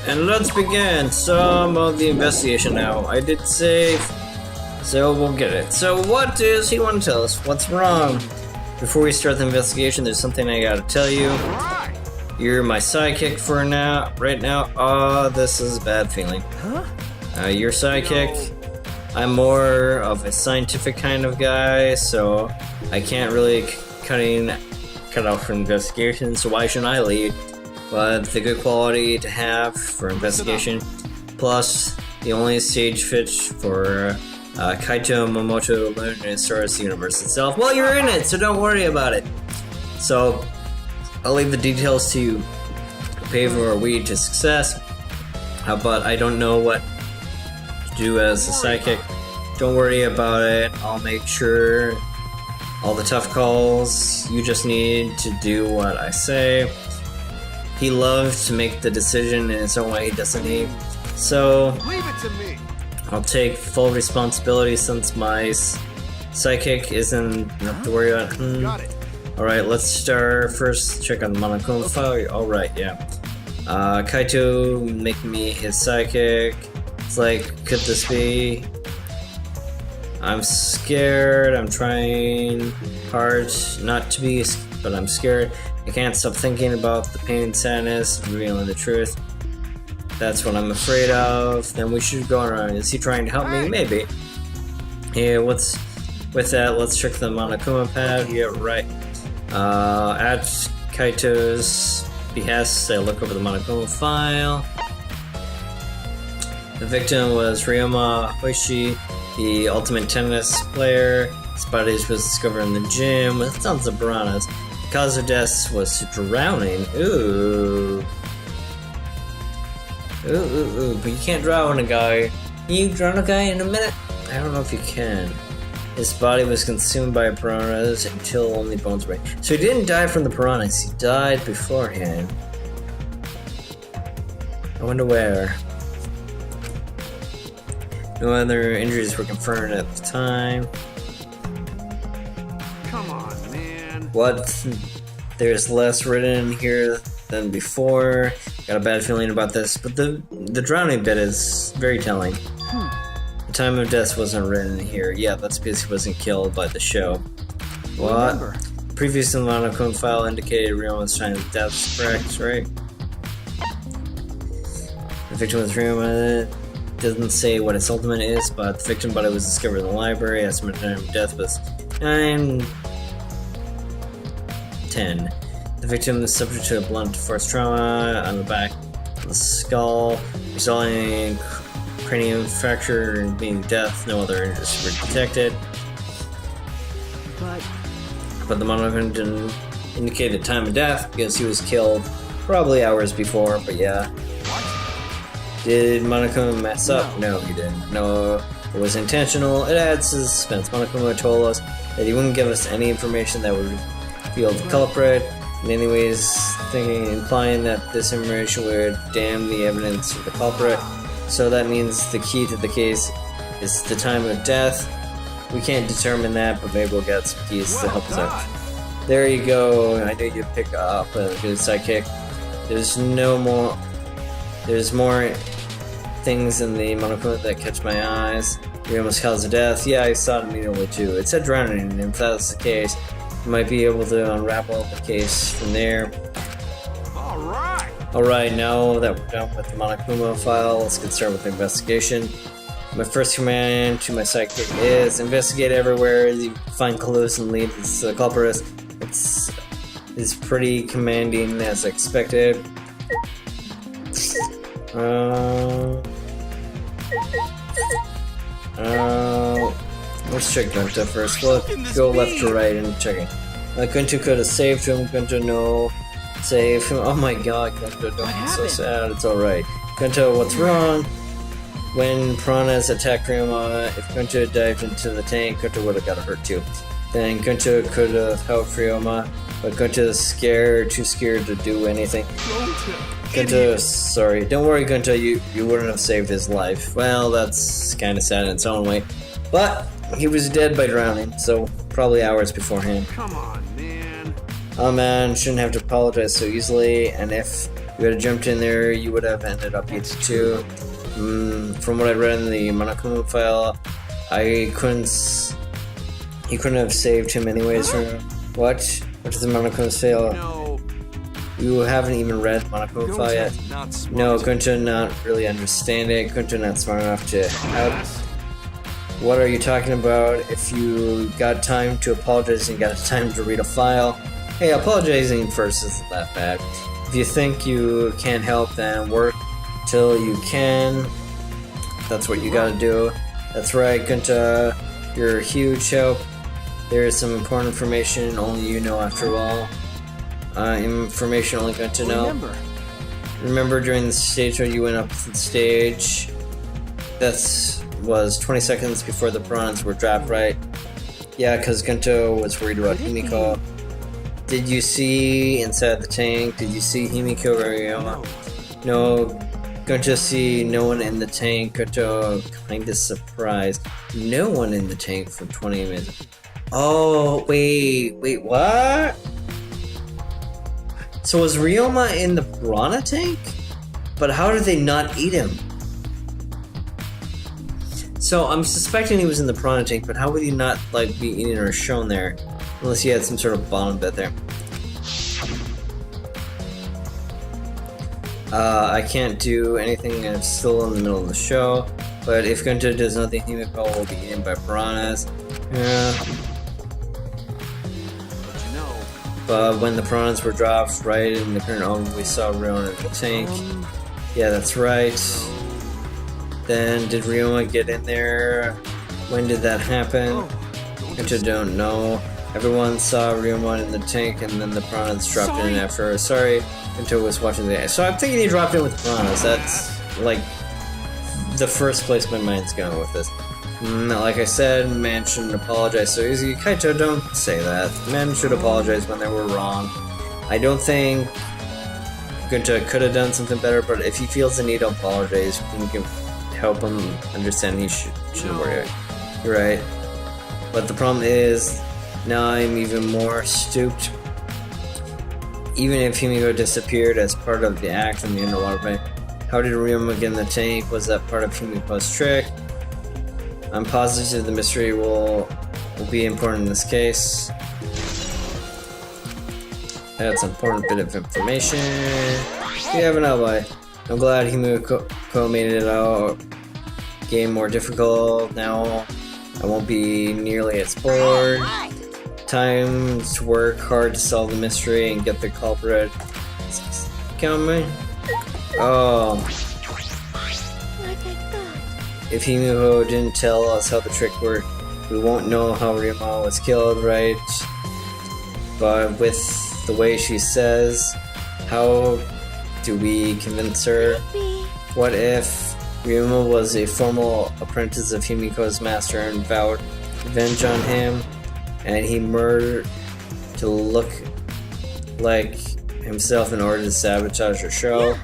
And let's begin some of the investigation now. I did save, so we'll get it. So what does he want to tell us? What's wrong? Before we start the investigation, there's something I gotta tell you. You're my sidekick for now, right now. Oh, this is a bad feeling. Your sidekick. I'm more of a scientific kind of guy, so I can't really cut out from investigation, so why shouldn't I lead? But the good quality to have for investigation, plus the only stage fit for Kaito Momoto learned in Star Wars universe itself. Well, you're in it, so don't worry about it. So I'll leave the details to you. Pave our way to success. But I don't know what to do as a sidekick. Don't worry about it. I'll make sure all the tough calls. You just need to do what I say. He loves to make the decision in his own way, doesn't he? So leave it to me. I'll take full responsibility since my sidekick isn't enough to worry about. Got it. Alright, let's start first. Check on the Monokuma file. Alright, yeah. Kaito making me his sidekick. It's like, could this be? I'm scared. I'm trying hard not to be, but I'm scared. I can't stop thinking about the pain and sadness, revealing the truth. That's what I'm afraid of. Then we should go around. Is he trying to help me? Maybe. Yeah, with that, let's check the Monokuma pad. Yeah, right. At Kaito's behest, I look over the Monokuma file. The victim was Ryoma Hoishi, the ultimate tennis player. His body was discovered in the gym with tons of piranhas. The cause of death was drowning. Ooh. Ooh, but you can't drown a guy. Can you drown a guy in a minute? I don't know if you can. His body was consumed by piranhas until only bones remained. So he didn't die from the piranhas, he died beforehand. I wonder where. No other injuries were confirmed at the time. Come on, man. What? There's less written here than before. Got a bad feeling about this, but the drowning bit is very telling. The time of death wasn't written here. Yeah, that's because he wasn't killed by the show. What? Remember. Previous Monokuma file indicated Ryoma's time of death is correct, right? The victim was Ryoma. Doesn't say what its ultimate is, but the victim body was discovered in the library. Estimated time of death was 9:10. The victim is subject to a blunt force trauma on the back of the skull, resulting in cranium fracture and being death. No other injuries were detected. But the Monokuma didn't indicate the time of death because he was killed probably hours before, but yeah. Did Monokuma mess up? No, he didn't. No, it was intentional. It adds suspense. Monokuma told us that he wouldn't give us any information that would reveal the culprit. In any ways, implying that this information would damn the evidence of the culprit. So that means the key to the case is the time of death. We can't determine that, but maybe we'll get some keys to help us out. There you go. I knew you'd pick up a good sidekick. There's more things in the Monokuma that catch my eyes. Ryoma's cause of death. Yeah, I saw it immediately too. It said drowning, and if that's the case, you might be able to unravel the case from there. Alright, now that we're done with the Monokuma file, let's get started with the investigation. My first command to my sidekick is investigate everywhere you find clues and leads to the culprit. It's pretty commanding as expected. Let's check Gunta first. We'll go left to right and checking. Gunta could have saved him. Gunta no. Save him. Oh my god, Gunta, don't be so sad. It's alright. Gunta, what's wrong? When piranhas attacked Ryoma, if Gunta dived into the tank, Gunta would have got hurt too. Then Gunta could have helped Ryoma, but Gunta's scared, too scared to do anything. Gunta, sorry. Don't worry, Gunta, you wouldn't have saved his life. Well, that's kind of sad in its own way. But he was dead by drowning, so probably hours beforehand. Come on, man. Oh man, shouldn't have to apologize so easily, and if you would have jumped in there, you would have ended up Pizza 2. From what I read in the Monokuma file, he couldn't have saved him anyways. What? What is the Monokuma file? No, You haven't even read Monokuma file yet? not smart. No, Gunta not really understand it. Gunta not smart enough to help. What are you talking about? If you got time to apologize and got time to read a file, hey, apologizing first isn't that bad. If you think you can't help, then work till you can. That's what you gotta do. That's right, Gunta. You're a huge help. There is some important information only you know after all. Information only Gunta know. Remember during the stage where you went up to the stage? That was 20 seconds before the piranhas were dropped, right? Yeah, because Gunta was worried about Himiko. Did you see inside the tank? Did you see Himiko or Ryoma? No. Gunta see no one in the tank. Gunta kinda surprised. No one in the tank for 20 minutes. Oh, wait, what? So was Ryoma in the piranha tank? But how did they not eat him? So I'm suspecting he was in the piranha tank, but how would he not like be eaten or shown there? Unless he had some sort of bottom bit there. I can't do anything, I'm still in the middle of the show. But if Gunta does nothing, Himiko will be eaten by piranhas. Yeah. But when the piranhas were dropped right in the current home, we saw Ryoma in the tank. Yeah, that's right. Then did Ryoma get in there? When did that happen? I just don't know. Everyone saw Ryoma in the tank and then the piranhas dropped in after. Sorry, Gunta was watching the. So I'm thinking he dropped in with piranhas. That's like the first place my mind's going with this. Like I said, man shouldn't apologize so easy. Kaito, don't say that. Men should apologize when they were wrong. I don't think Gunta could have done something better, but if he feels the need to apologize, we can help him understand he shouldn't worry. You're right. But the problem is, now I'm even more stooped. Even if Himiko disappeared as part of the act in the underwater bank, how did Ryoma get in the tank? Was that part of Himiko's trick? I'm positive the mystery will be important in this case. That's an important bit of information. We have an ally. I'm glad Himiko made it out. Game more difficult now. I won't be nearly as bored. Time to work hard to solve the mystery and get the culprit. Coming. Oh. If Himiko didn't tell us how the trick worked, we won't know how Ryoma was killed, right? But with the way she says, how do we convince her? What if Ryoma was a formal apprentice of Himiko's master and vowed revenge on him, and he murdered to look like himself in order to sabotage her show?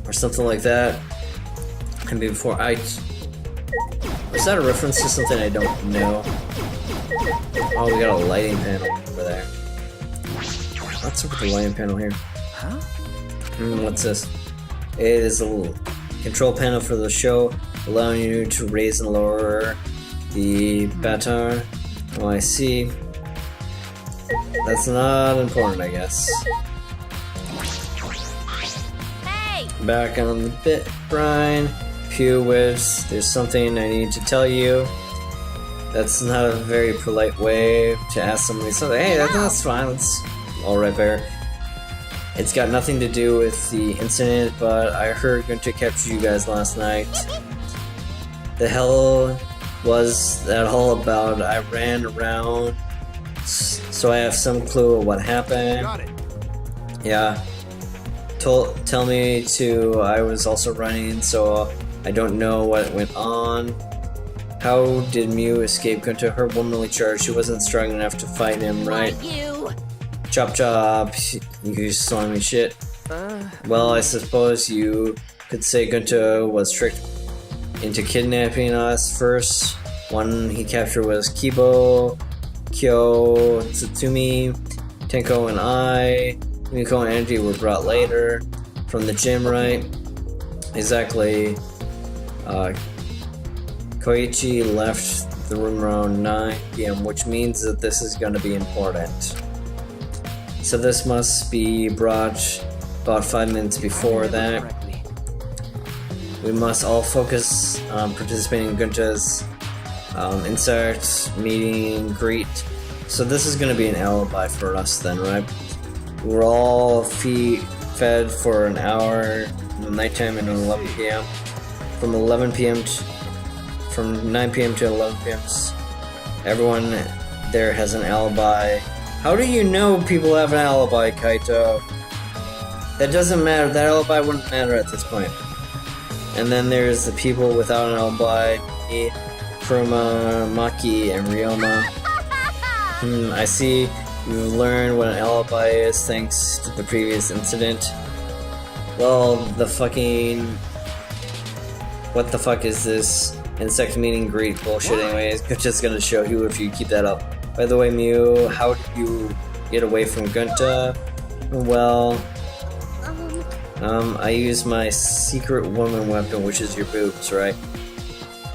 Or something like that? And before was that a reference to something I don't know? Oh, we got a lighting panel over there. What's up with the lighting panel here? Huh? What's this? It is a little control panel for the show, allowing you to raise and lower the baton. Oh, I see. That's not important, I guess. Hey! Back on the bit, Brian. Pewitz, there's something I need to tell you. That's not a very polite way to ask somebody something. Hey, that's fine. That's all right there. It's got nothing to do with the incident, but I heard Gunta captured you guys last night. The hell was that all about? I ran around, so I have some clue of what happened. Got it. Yeah. Tell me to. I was also running, so I don't know what went on. How did Mew escape Gunta? Her womanly charge. She wasn't strong enough to fight him, right? You. Chop chop. You slimy shit. Well, I suppose you could say Gunta was tricked into kidnapping us first. One he captured was Kibo, Kyo, Tsutsumi, Tenko, and I. Miko and Angie were brought later. from the gym, right? Exactly. Koichi left the room around 9 p.m., which means that this is going to be important. So this must be brought about 5 minutes before that. We must all focus on participating in Gunta's insect meeting greet. So this is going to be an alibi for us then, right? We're all fed for an hour in the nighttime and 11 p.m. From 11 p.m. From 9 p.m. to 11 p.m. Everyone there has an alibi. How do you know people have an alibi, Kaito? That doesn't matter. That alibi wouldn't matter at this point. And then there's the people without an alibi. Me, Kuruma, Maki, and Ryoma. I see you've learned what an alibi is thanks to the previous incident. Well, the fucking... What the fuck is this insect meeting greet bullshit anyways? Gunta's gonna show you if you keep that up. By the way, Mew, how did you get away from Gunta? Well... I use my secret woman weapon, which is your boobs, right?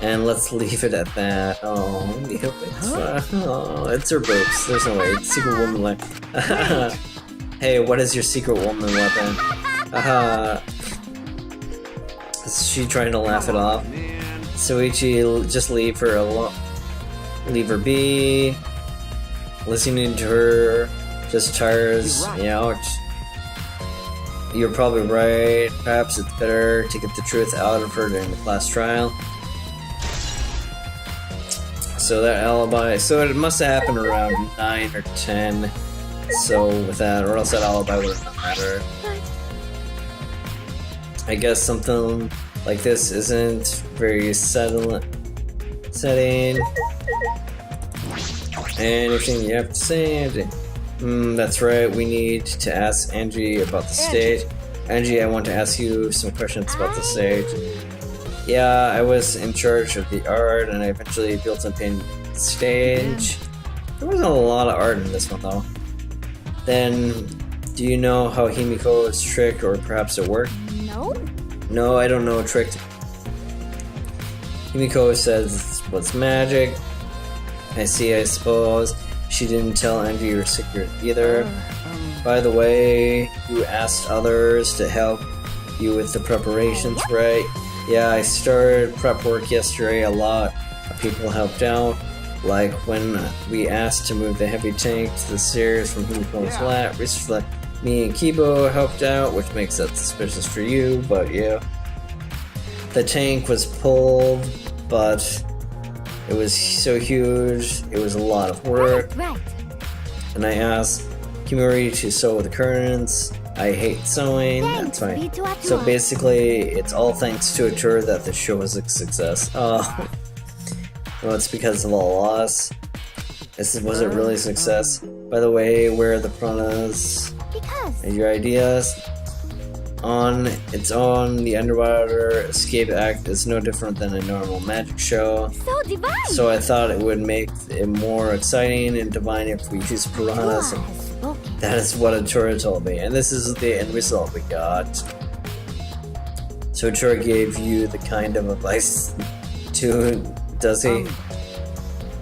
And let's leave it at that. Oh, it's fine. Oh, it's her boobs. There's no way. It's secret woman weapon. Hey, what is your secret woman weapon? Is she trying to laugh it off? Soichi, just leave her alone. Leave her be. Listening to her just tires me out. You're probably right. Perhaps it's better to get the truth out of her during the class trial. So that alibi, so it must have happened around 9 or 10. So with that, or else that alibi would not matter. I guess something like this isn't very setting. Anything you have to say, Angie? That's right, we need to ask Angie about the stage. Angie, I want to ask you some questions about the stage. Yeah, I was in charge of the art and I eventually built and painted the stage. There wasn't a lot of art in this one though. Then, do you know how Himiko's trick or perhaps it worked? No. No, I don't know a trick. Himiko says what's magic. I see, I suppose. She didn't tell Angie your secret either. By the way, you asked others to help you with the preparations, right? Yeah, I started prep work yesterday. A lot of people helped out. Like when we asked to move the heavy tank to the stairs from Himiko's lab. Recently, me and Kibo helped out, which makes that suspicious for you, but yeah. The tank was pulled, but it was so huge, it was a lot of work. Right. And I asked Kimori to sew the curtains. I hate sewing, that's fine. So basically, it's all thanks to Atura that the show was a success. Well, it's because of all loss. Was it really a success? By the way, where are the piranhas? And your ideas? It's on the underwater escape act is no different than a normal magic show. So divine. So I thought it would make it more exciting and divine if we use piranhas. That is what Atura told me, and this is the end result we got. So Atura gave you the kind of advice to, does he?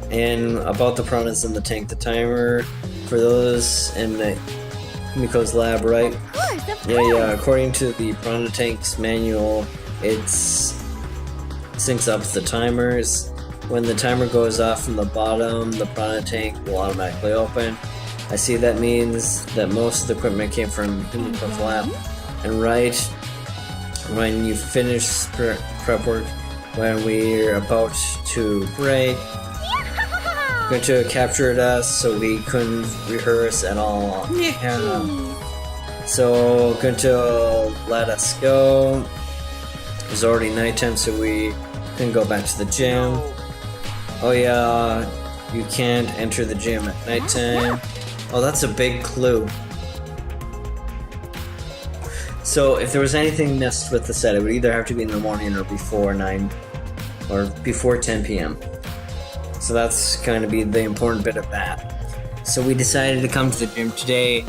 And about the piranhas in the tank, the timer for those in Himiko's lab, right? Of course. Yeah. According to the piranha tank's manual, it syncs up the timers. When the timer goes off from the bottom, the piranha tank will automatically open. I see that means that most of the equipment came from Himiko's lab. And right when you finish prep work, when we're about to break, Gunta captured us so we couldn't rehearse at all. Yeah. So Gunta let us go. It was already nighttime, so we couldn't go back to the gym. Oh yeah, you can't enter the gym at nighttime. Oh, that's a big clue. So if there was anything missed with the set, it would either have to be in the morning or before 9 or before 10 p.m. So that's going to be the important bit of that. So we decided to come to the gym today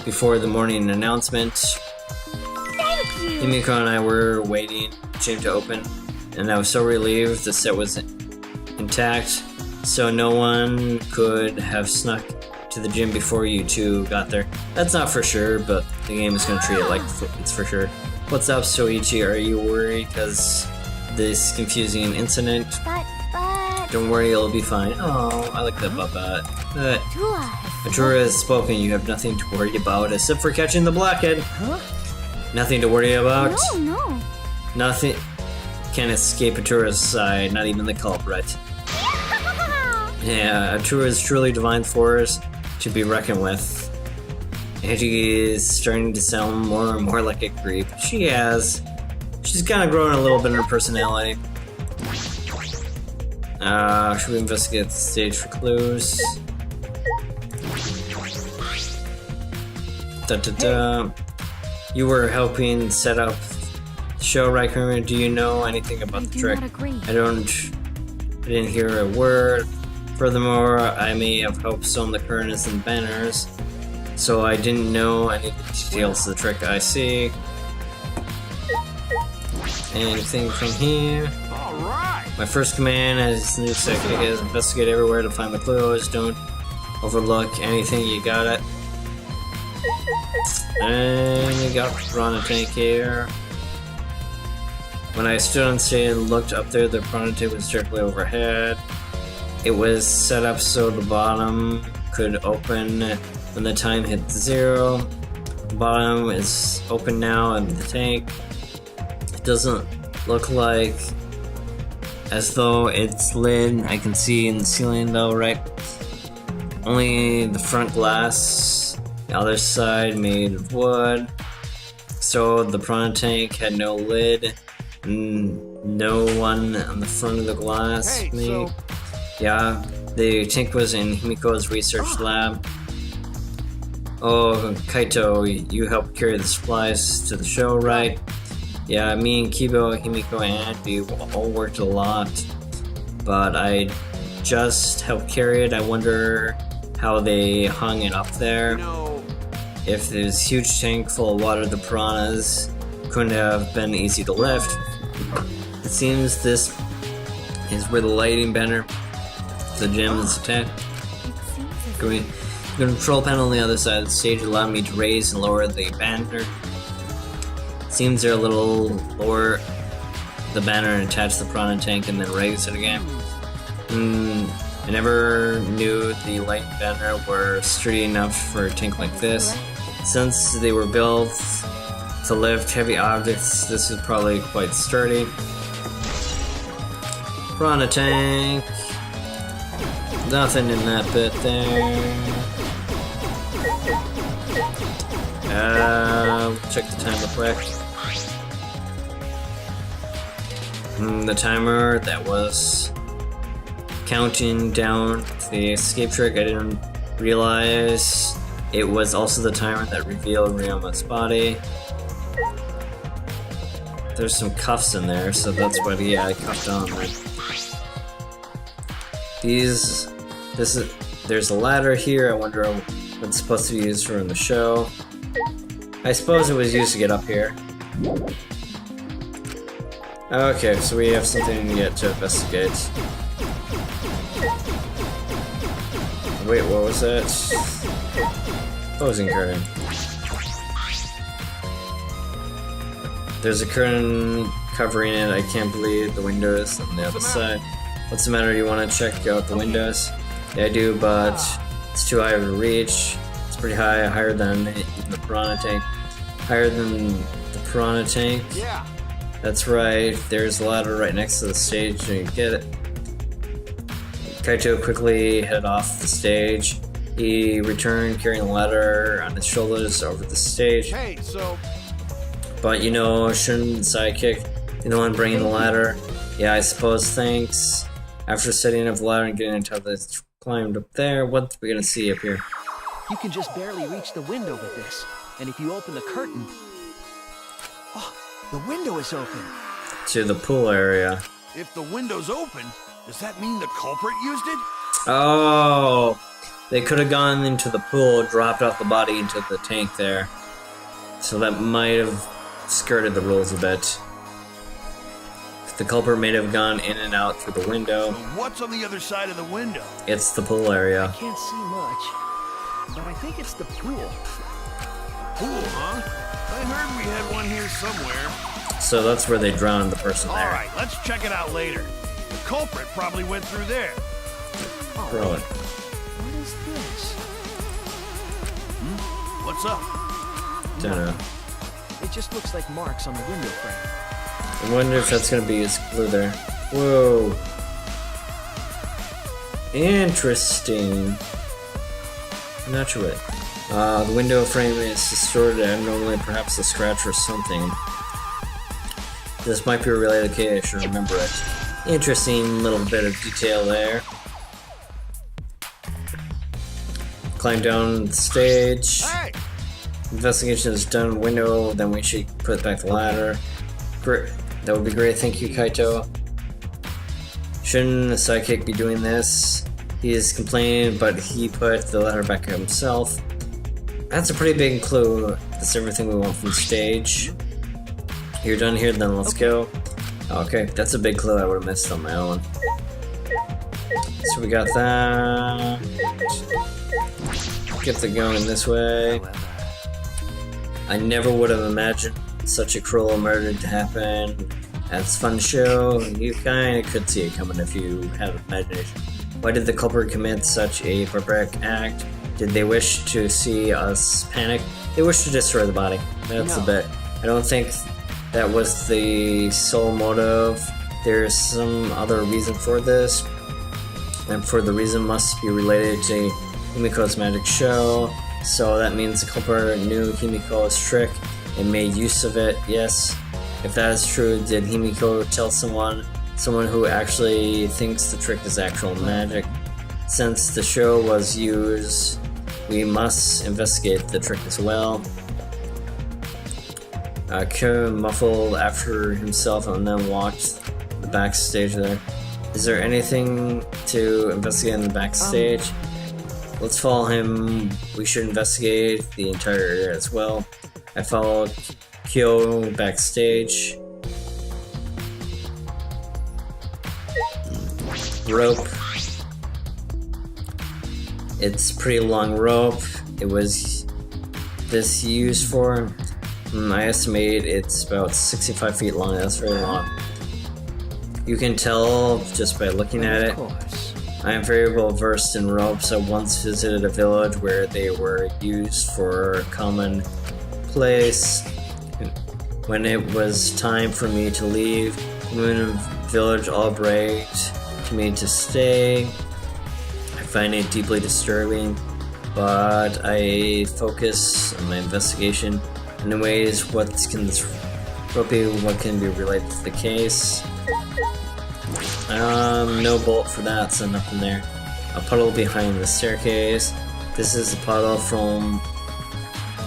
before the morning announcement. Thanks. Himiko and I were waiting for the gym to open, and I was so relieved the set was intact, so no one could have snuck to the gym before you two got there. That's not for sure, but the game is gonna treat it like it's for sure. What's up, Soichi? Are you worried because this confusing incident? Don't worry, it'll be fine. Oh, I like that but. Atura has spoken. You have nothing to worry about except for catching the blockhead. Nothing to worry about. No. Nothing can escape Atura's side, not even the culprit. Yeah, Atura is truly divine force to be reckoned with. Hiji is starting to sound more and more like a creep. She's kind of growing a little bit in her personality. Should we investigate the stage for clues? You were helping set up the show, right, Kermit? Do you know anything about the trick? I didn't hear a word. Furthermore, I may have helped sew the curtains and banners, so I didn't know any of the details of the trick. I see. Anything from here? Alright! My first command as new second is investigate everywhere to find the clues. Don't overlook anything, you got it. And we got Piranha Tank here. When I stood on stage and looked up there, the Piranha Tank was directly overhead. It was set up so the bottom could open when the time hit 0. The bottom is open now and the tank. It doesn't look like as though it's lid. I can see in the ceiling though, right? Only the front glass, the other side made of wood. So the Piranha Tank had no lid, no one on the front of the glass. Hey, so yeah, the tank was in Himiko's research lab. Oh, Kaito, you helped carry the supplies to the show, right? Yeah, me and Kibo, Himiko, and Andy all worked a lot, but I just helped carry it. I wonder how they hung it up there. If this huge tank full of water, the piranhas couldn't have been easy to lift. It seems this is where the lighting banner, the gym is attacked. The control panel on the other side of the stage allowed me to raise and lower the banner. Seems they're a little lower the banner and attach the Piranha Tank and then raise it again. I never knew the light banner were sturdy enough for a tank like this. Since they were built to lift heavy objects, this is probably quite sturdy. Piranha Tank. Nothing in that bit there. Check the time real quick. The timer that was counting down to the escape trick, I didn't realize it was also the timer that revealed Ryoma's body. There's some cuffs in there, so that's what I cuffed on. There's a ladder here. I wonder what it's supposed to be used for in the show. I suppose it was used to get up here. Okay, so we have something yet to investigate. Wait, what was that? Posing curtain. There's a curtain covering it. I can't believe the windows on the other side. What's the matter? Do you want to check out the windows? Yeah, I do, but it's too high to reach. It's pretty high, higher than even the Piranha Tank. Higher than the Piranha Tank? Yeah. That's right. There's a ladder right next to the stage. You get it. Kaito quickly headed off the stage. He returned carrying the ladder on his shoulders over the stage. Hey, so But you know, shouldn't the sidekick be the one bringing the ladder? Yeah, I suppose. Thanks. After setting up the ladder and getting into the climbed up there, what are we gonna see up here? You can just barely reach the window with this. And if you open the curtain... Oh, the window is open. To the pool area. if the window's open, does that mean the culprit used it? Oh, they could have gone into the pool, dropped off the body into the tank there. So that might have skirted the rules a bit. The culprit may have gone in and out through the window. So what's on the other side of the window? It's the pool area. Can't see much, but I think it's the pool. Pool, huh? I heard we had one here somewhere. So that's where they drowned the person there. All right, let's check it out later. The culprit probably went through there. Throw it. What is this? What's up? Don't know. It just looks like marks on the window frame. I wonder if that's gonna be his clue there. Whoa. Interesting. I'm not sure what. The window frame is distorted abnormally, perhaps a scratch or something. This might be a related case, I should remember it. Interesting little bit of detail there. Climb down the stage. Hey! Investigation is done. Window, then we should put back the ladder. Great. That would be great. Thank you, Kaito. Shouldn't the sidekick be doing this? He is complaining, but he put the ladder back himself. That's a pretty big clue. That's everything we want from the stage. You're done here, then let's go. Okay, that's a big clue I would have missed on my own. So we got that. Get it going this way. I never would have imagined such a cruel murder to happen at this fun show. You kinda could see it coming if you had an imagination. Why did the culprit commit such a barbaric act? Did they wish to see us panic? They wish to destroy the body. That's a bit. I don't think that was the sole motive. There's some other reason for this, and for the reason must be related to Himiko's magic show. So that means the culprit knew Himiko's trick and made use of it. Yes, if that is true, did Himiko tell someone who actually thinks the trick is actual magic? Since the show was used, we must investigate the trick as well. Kyo muffled after himself and then walked the backstage there. Is there anything to investigate in the backstage? Let's follow him. We should investigate the entire area as well. I followed Kyo backstage. Rope. It's pretty long rope. It was this used for. I estimate it's about 65 feet long. That's very long. You can tell just by looking at it. I am very well versed in ropes. I once visited a village where they were used for a common place. When it was time for me to leave, the women in the village all begged to me to stay. I find it deeply disturbing, but I focus on my investigation. Anyways, what can this rope be? What can be related to the case? No bolt for that, so nothing there. A puddle behind the staircase. This is a puddle from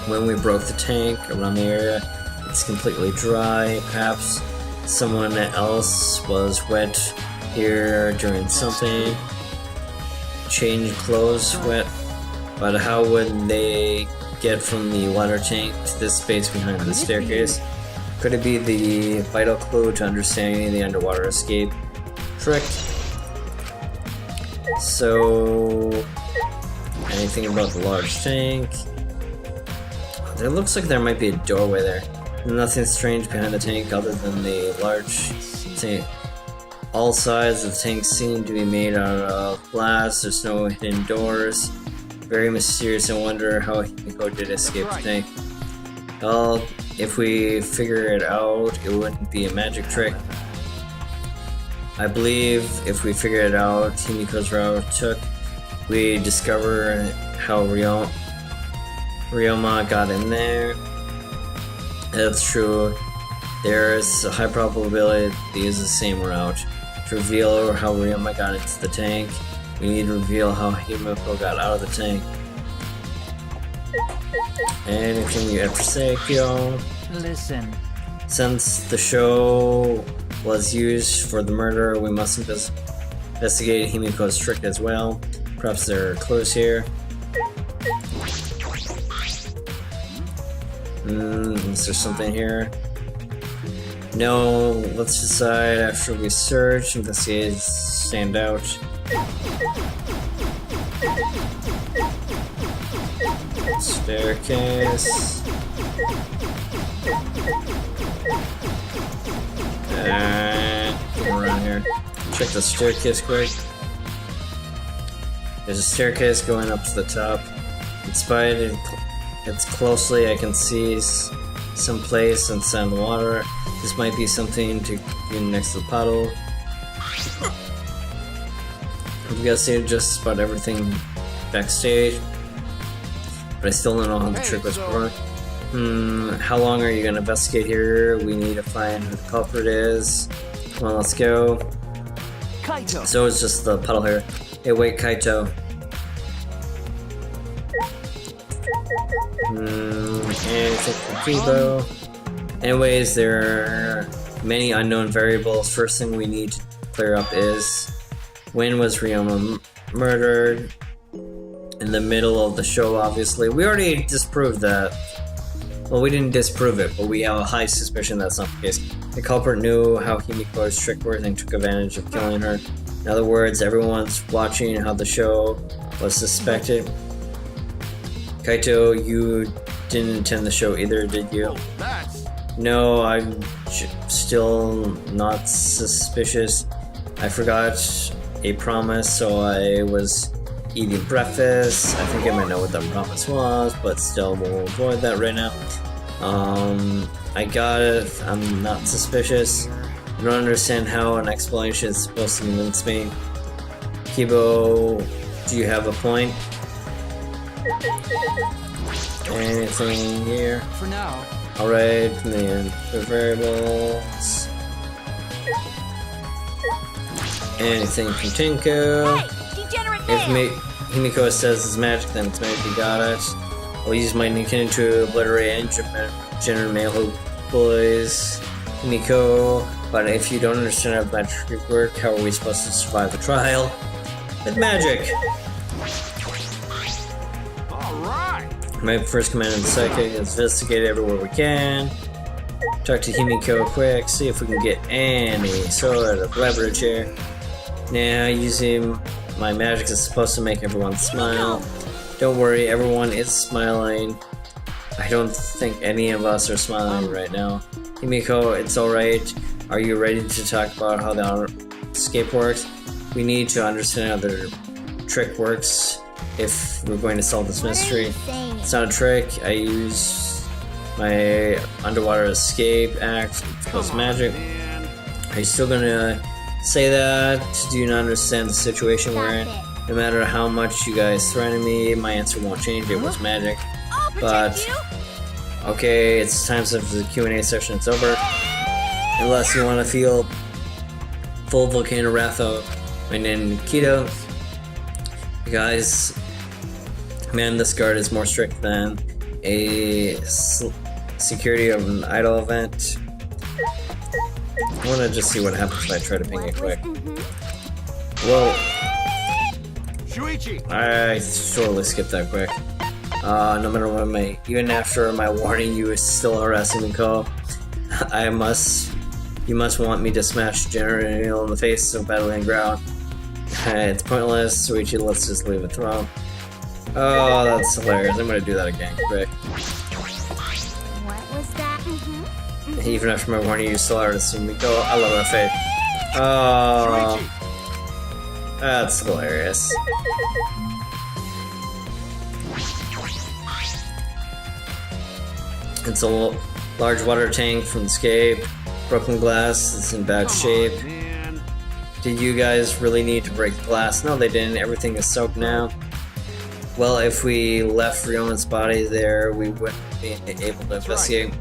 when we broke the tank around the area. It's completely dry. Perhaps someone else was wet here during something. Change clothes wet. But how would they get from the water tank to this space behind the staircase? Could it be the vital clue to understanding the underwater escape trick? So, anything about the large tank? It looks like there might be a doorway there. Nothing strange behind the tank other than the large tank. All sides of the tank seem to be made out of glass. There's no hidden doors. Very mysterious. I wonder how Himiko did escape the tank. Well, if we figure it out, it wouldn't be a magic trick. I believe if we figure it out, Himiko's route took, we discover how Ryoma got in there. That's true. There is a high probability they use the same route. To reveal how Ryoma got into the tank, we need to reveal how Himiko got out of the tank. Anything you have to say, Kyo? Listen. Since the show was used for the murder, we must investigate Himiko's trick as well. Perhaps there are clues here. Is there something here? No, let's decide after we search, investigate, stand out. Staircase. Come around here. Check the staircase quick. There's a staircase going up to the top. Despite it's closely, I can see some place inside the water. This might be something to get next to the puddle. I'm guessing just about everything backstage, but I still don't know how the trick was for. How long are you gonna investigate here? We need to find who the culprit is. Come on, let's go. Kaito. So it's just the puddle here. Hey, wait, Kaito. Anything for Kibo? Anyways, there are many unknown variables. First thing we need to clear up is when was Ryoma murdered? In the middle of the show, obviously. We already disproved that. Well, we didn't disprove it, but we have a high suspicion that's not the case. The culprit knew how Himiko's trick worked and took advantage of killing her. In other words, everyone's watching how the show was suspected. Kaito, you didn't attend the show either, did you? No, I'm still not suspicious. I forgot a promise, so I was eating breakfast. I think I might know what that promise was, but still we'll avoid that right now. I got it. I'm not suspicious. I don't understand how an explanation is supposed to convince me. Kibo, do you have a point? Anything here? For now. Alright, then the variables. Anything from Tinko. Hey, degenerate If man! Himiko says it's magic, then it's magic, you got it. I'll use my Nikin to obliterate and generate male boys. Himiko, but if you don't understand how magic work, how are we supposed to survive the trial? With magic! My first command in the second is investigate everywhere we can. Talk to Himiko quick, see if we can get any sort of leverage here. Now, using my magic is supposed to make everyone smile. Don't worry, everyone is smiling. I don't think any of us are smiling right now. Himiko, it's alright. Are you ready to talk about how the escape works? We need to understand how the trick works if we're going to solve this mystery. It's not a trick. I use my underwater escape act plus magic. Are you still gonna say that? Do you not understand the situation we're in? No matter how much you guys threaten me, my answer won't change. It was magic. But okay, it's time for the Q&A session. It's over. Unless you want to feel full volcano wrath of my name Kaito. Guys, man, this guard is more strict than a security of an idol event. I want to just see what happens if I try to ping it quick. Whoa. I totally skipped that quick. No matter what even after my warning, you are still harassing me, Cole. You must want me to smash General in the face so badly on ground. It's pointless, Suichi, let's just leave it thrown. Oh, that's hilarious. I'm gonna do that again, quick. What was that? Even after my warning, you still harassing me, Cole. I love that face. Oh, that's hilarious. It's a large water tank from the escape. Broken glass, it's in bad shape. Did you guys really need to break the glass? No, they didn't. Everything is soaked now. Well, if we left Ryoma's body there, we wouldn't be able to investigate.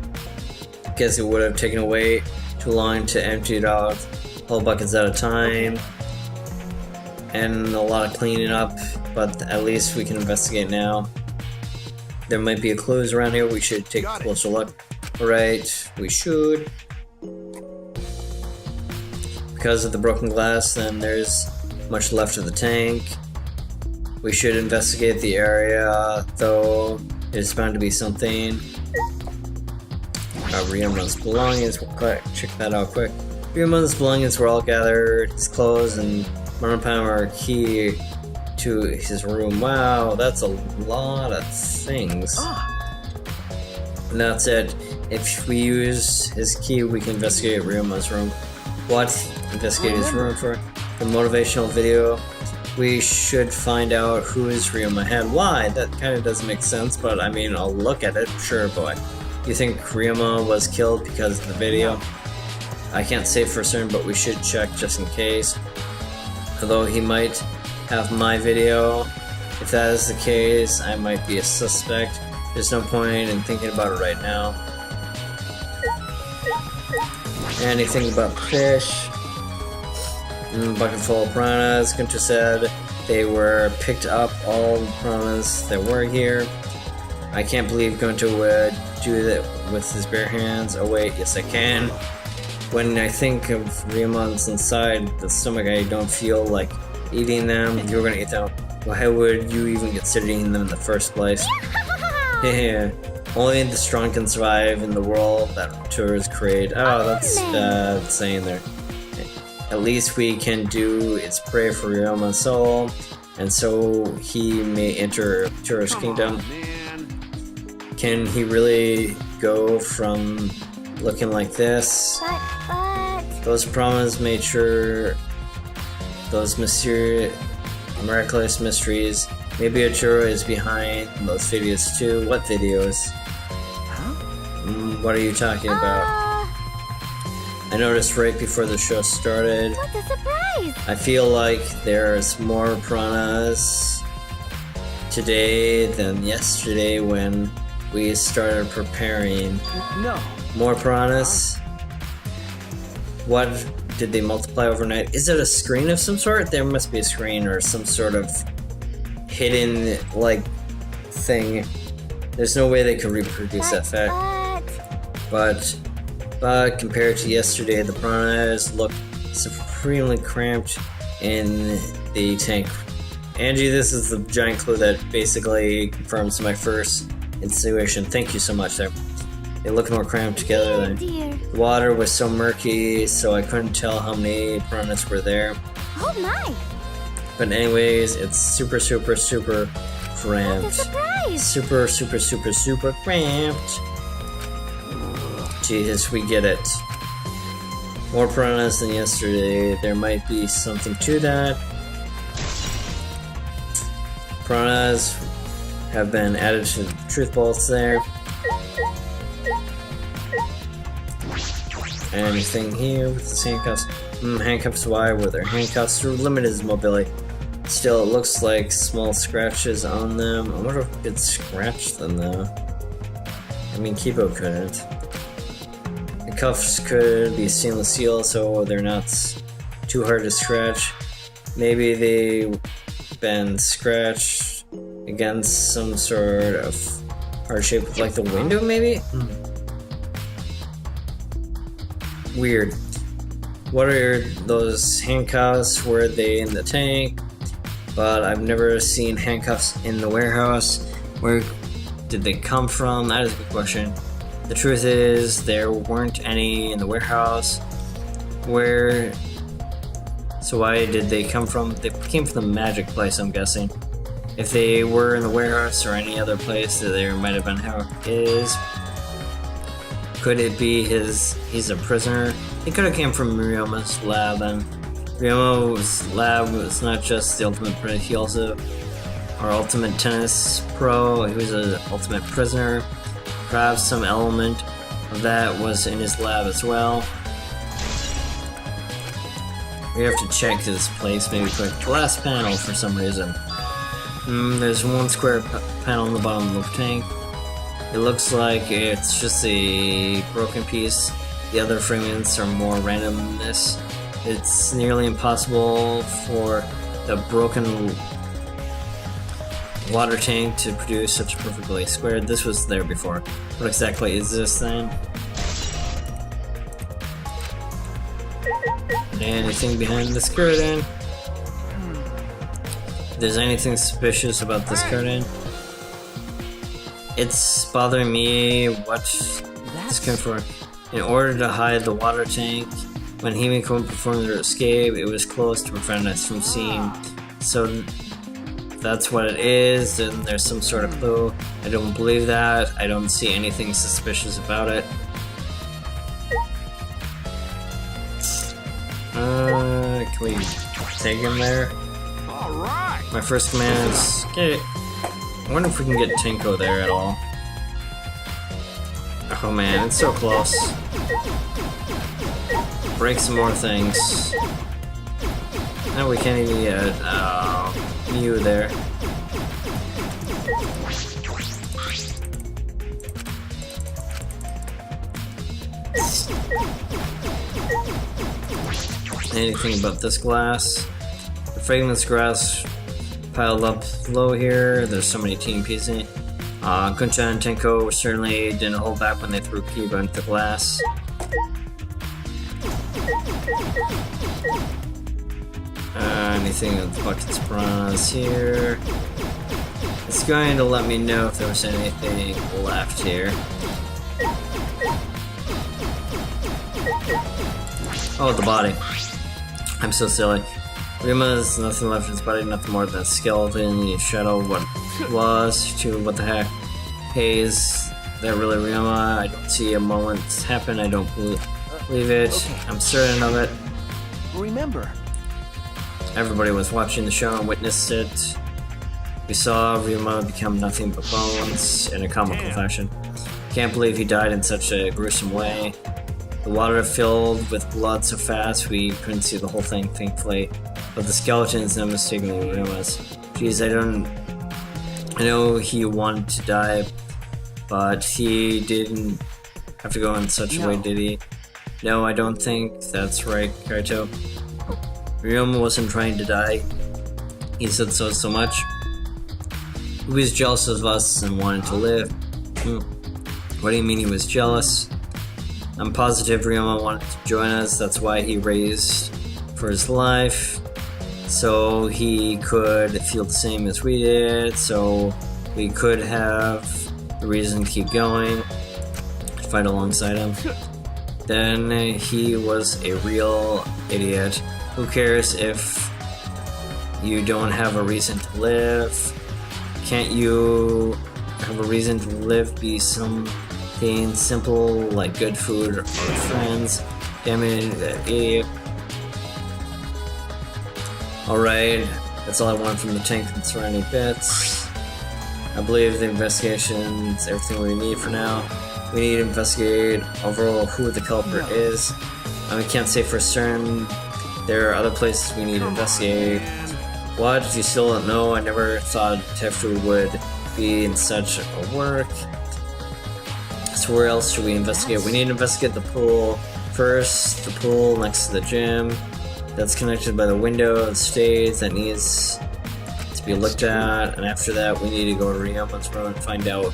Guess it would have taken away too long to empty it out whole buckets at a time. And a lot of cleaning up, but at least we can investigate now. There might be clues around here. We should take a closer look. Alright, we should. Because of the broken glass, then there's much left of the tank. We should investigate the area, though there's bound to be something. Ryoma's belongings. We'll check that out quick. Ryoma's belongings were all gathered, his clothes and Monopam are key to his room. Wow, that's a lot of things. And that's it. If we use his key, we can investigate Ryoma's room. What? Investigate his room for the motivational video. We should find out who is Ryoma had. Why? That kind of doesn't make sense, but I mean, I'll look at it. Sure, boy. You think Ryoma was killed because of the video? I can't say for certain, but we should check just in case. Although he might have my video. If that is the case, I might be a suspect. There's no point in thinking about it right now. Anything about fish? Bucket full of piranhas. Gunter said they were picked up, all the piranhas that were here. I can't believe Gunter would do that with his bare hands. Oh wait, yes I can. When I think of Ryomon's inside the stomach, I don't feel like eating them. If you were gonna eat them, why would you even consider eating them in the first place? Yeah, only the strong can survive in the world that tours create. Oh, that's bad saying there. At least we can do is pray for Ryoma's soul, and so he may enter Tourist Kingdom. Can he really go from looking like this? But... Those promises made sure those miraculous mysteries. Maybe Achiro is behind those videos too. What videos? What are you talking about? I noticed right before the show started. What a surprise! I feel like there's more piranhas today than yesterday when we started preparing. No. More piranhas? What did they multiply overnight? Is it a screen of some sort? There must be a screen or some sort of hidden, like, thing. There's no way they could reproduce that fact. But compared to yesterday, the piranhas look supremely cramped in the tank. Angie, this is the giant clue that basically confirms my first insinuation. Thank you so much there. They look more cramped together. Dear. The water was so murky, so I couldn't tell how many piranhas were there. Oh my! But anyways, it's super What a cramped. surprise! Super cramped. Jesus, we get it. More piranhas than yesterday. There might be something to that. Piranhas have been added to the truth bolts there. Anything here with the handcuffs? Handcuffs, why were there handcuffs? To limit his mobility. Still, it looks like small scratches on them. I wonder if we could scratch them though. I mean, Kibo couldn't. The cuffs could be stainless steel, so they're not too hard to scratch. Maybe they've been scratched against some sort of hard shape, like the window, maybe? Weird. What are those handcuffs? Were they in the tank? But I've never seen handcuffs in the warehouse. Where did they come from? That is a good question. The truth is, there weren't any in the warehouse. Where... So why did they come from? They came from the magic place, I'm guessing. If they were in the warehouse or any other place, there might have been how it is. Could it be he's a prisoner? It could have came from Ryoma's lab, and Ryoma's lab was not just the ultimate prisoner, he also our ultimate tennis pro, he was an ultimate prisoner. Perhaps some element of that was in his lab as well. We have to check this place maybe quick. Glass panel for some reason. There's one square panel on the bottom of the tank. It looks like it's just a broken piece. The other fragments are more randomness. It's nearly impossible for the broken water tank to produce such a perfectly squared. This was there before. What exactly is this then? Anything behind this curtain? If there's anything suspicious about this curtain, it's bothering me. What? Just for in order to hide the water tank. When Himiko performed their escape, it was close to prevent us from seeing. So that's what it is, and there's some sort of clue. I don't believe that. I don't see anything suspicious about it. Can we take him there? All right. My first command is get. I wonder if we can get Tenko there at all. Oh man, it's so close. Break some more things. No, we can't even get Mew there. Anything about this glass? The fragments grass piled up low here. There's so many teeny pieces in it. Kunchan and Tenko certainly didn't hold back when they threw Kiba into the glass. Anything with buckets piranhas here. It's going to let me know if there's anything left here. Oh, the body. I'm so silly. Ryoma nothing left in his body, nothing more than a skeleton. The shadow what was to what the heck. Hey, is that really Ryoma? I don't see a moment happen. I don't believe it. Okay. I'm certain of it. Remember, Everybody was watching the show and witnessed it. We saw Ryoma become nothing but bones in a comical fashion. Can't believe he died in such a gruesome way. The water filled with blood so fast we couldn't see the whole thing, thankfully. But the skeleton is unmistakably Ryoma's. Jeez, I know he wanted to die, but he didn't have to go in such a way, did he? No, I don't think that's right, Kaito. Ryoma wasn't trying to die. He said so much. He was jealous of us and wanted to live. What do you mean he was jealous? I'm positive Ryoma wanted to join us. That's why he raised for his life. So he could feel the same as we did. So we could have a reason to keep going. Fight alongside him. Then he was a real idiot. Who cares if you don't have a reason to live? Can't you have a reason to live? Be something simple like good food or friends? Damn it, that idiot. Alright, that's all I want from the tank and surrounding bits. I believe the investigation's everything we need for now. We need to investigate overall who the culprit is. I can't say for certain. There are other places we need to investigate. What? If you still don't know, I never thought Tefu would be in such a work. So where else should we investigate? We need to investigate the pool first. The pool next to the gym. That's connected by the window and stage that needs to be looked at. And after that, we need to go to Ryoma's room and find out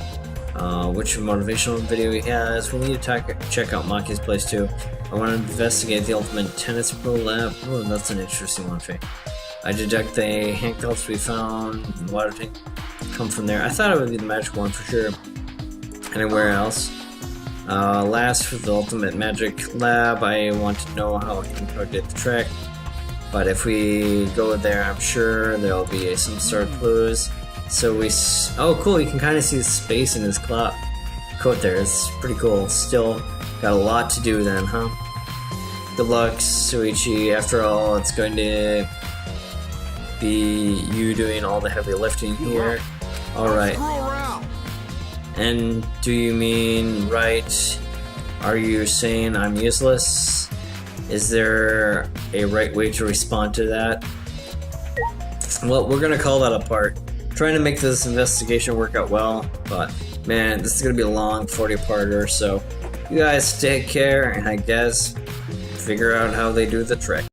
which motivational video he has. We need to check out Maki's place too. I want to investigate the ultimate tennis pro lab. Oh, that's an interesting one, Faye. I deduct the handcuffs we found in the water tank come from there. I thought it would be the magic one for sure. Anywhere else? Last for the ultimate magic lab, I want to know how Himiko did the trick. But if we go there, I'm sure there'll be some sort of clues. So oh cool, you can kind of see the space in his coat there. It's pretty cool. Still got a lot to do then, huh? Good luck, Suichi. After all, it's going to be you doing all the heavy lifting here. Alright. And do you mean right? Are you saying I'm useless? Is there a right way to respond to that? Well, we're gonna call that apart. Trying to make this investigation work out well, but man, this is gonna be a long 40-parter, so you guys take care, and I guess figure out how they do the trick.